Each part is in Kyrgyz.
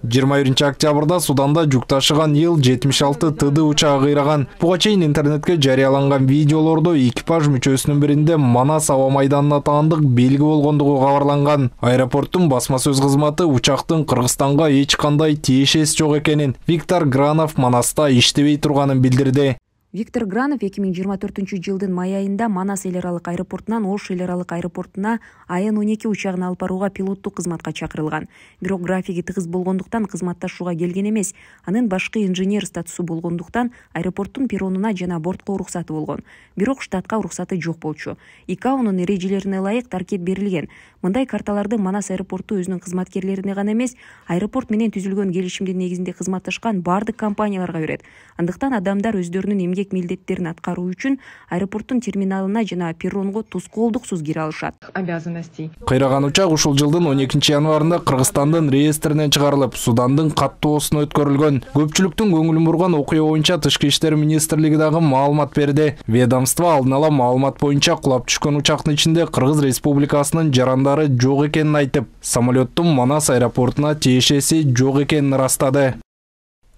21-октябрда Суданда жүк ташыган Ил-76 ТД учагы кыйраган. Буга чейин интернетке жарыяланган видеолордо экипаж мүчөсүнүн биринде Манас аба майданына таандык белги болгондугу кабарланган. Аэропорттун басма сөз кызматы учактын Кыргызстанга эч кандай тиешеси жок экенин, Виктор Гранов Манаста иштебей турганын билдирди. Виктор Гранов 2024-жылдын май айында Манас эл аралык аэропортунан Ош эл аралык аэропортуна АН-12 учагын алып барууга пилоттук кызматка чакырылган. Бирок графиги тыгыз болгондуктан кызматташууга келген эмес. Анын башкы инженер статусу болгондуктан аэропорттун перронуна жана бортко уруксаты болгон. Бирок штатка уруксаты жок болчу. ИКАОнун эрежелерине ылайык таркет берилген. Мындай карталарды Манас аэропорту өзүнүн кызматкерлерине гана эмес, аэропорт менен түзүлгөн келишимдин негизинде кызматташкан бардык компанияларга берет. Андыктан адамдар өздөрүнүн эмгек милдеттерин аткаруу үчүн аэропорттун терминалына жана перронго тускоолдуксуз кире алышат. Кыйраган учак ушул жылдын 12-январында Кыргызстандын реестринен чыгарылып, Судандын каттоосуна өткөрүлгөн. Көпчүлүктүн көңүлүн бурган окуя боюнча Тышкы иштер министрлиги дагы маалымат берди. Ведомство алдын ала маалымат боюнча кулап түшкөн учактын ичинде Кыргыз Республикасынын жарандары жок экенин айтып, самолеттун Манас аэропортуна тиешеси жок экенин ырастады.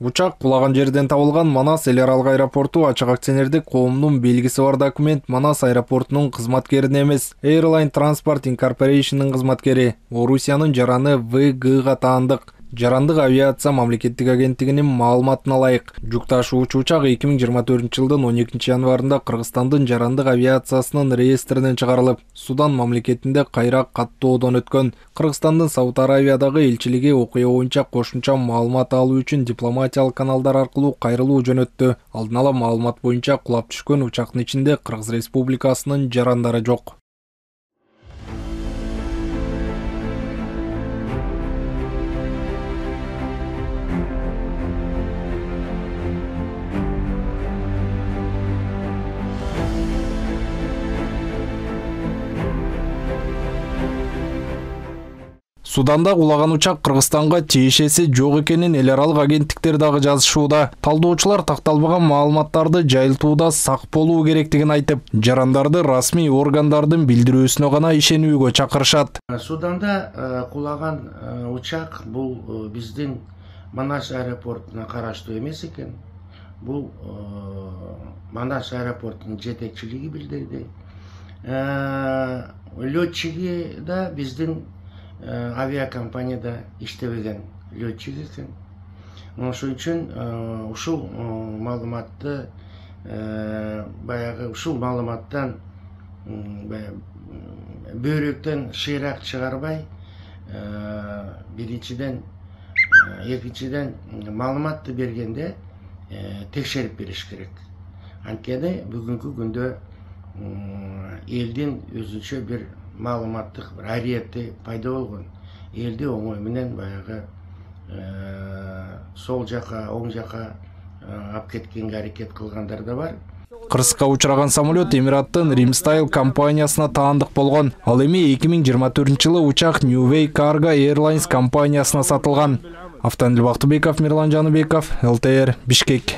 Учак кулаган жерден табылган Манас эл аралык аэропорту ачык акционердик коомдун белгиси бар документ Манас аэропортунун кызматкерин эмес, Airline Transport Incorporation'ын кызматкери, Орусиянын жараны ВГга таандык. Жарандык авиация мамлекеттик агенттигинин маалыматына ылайык, жүк ташуучу учак 2024-жылдын 12-январында Кыргызстандын жарандык авиациясынын реестринен чыгарылып, Судан мамлекетинде кайра каттоодон өткөн. Кыргызстандын Сауд Аравиядагы элчилиги окуя боюнча кошумча маалымат алуу үчүн дипломатиялык каналдар аркылуу кайрылуу жөнөттү. Алдын ала маалымат боюнча кулап түшкөн учактын ичинде Кыргыз Республикасынын жарандары жок. Суданда кулаган учак Кыргызстанга тиешеси жок экенин эл аралык агенттиктер дагы жазышууда. Талдоочулар такталбаган маалыматтарды жайылтууда сак болуу керектигин айтып, жарандарды расмий органдардын билдирүүсүнө гана ишенүүгө чакырышат. Суданда кулаган учак бул биздин Манас аэропортуна караштуу эмес экен. Бул Манас аэропортунун жетекчилиги билдирди. Летчиги да биздин авиакомпанияда иштебеген летчик экен. Ошол үчүн ушул маалыматты баягы ушул маалыматтан бөйрөктөн шыйрак чыгарбай, биринчиден, экинчиден маалыматты бергенде текшерип бериш керек. Анткени бүгүнкү күндө элдин өзүнчө бир маалыматтык бир ариети пайда болгон. Элди оңой менен баягы сол жака, оң жака алып кеткенге аракет кылгандар да бар. Кырсыкка учураган самолет Эмираттын Rimstyle компаниясына таандык болгон. Ал эми 2024-жылы учак New Way Cargo Airlines компаниясына сатылган. Автандил Бактыбеков, Мирлан Жаныбеков, ЛТР, Бишкек.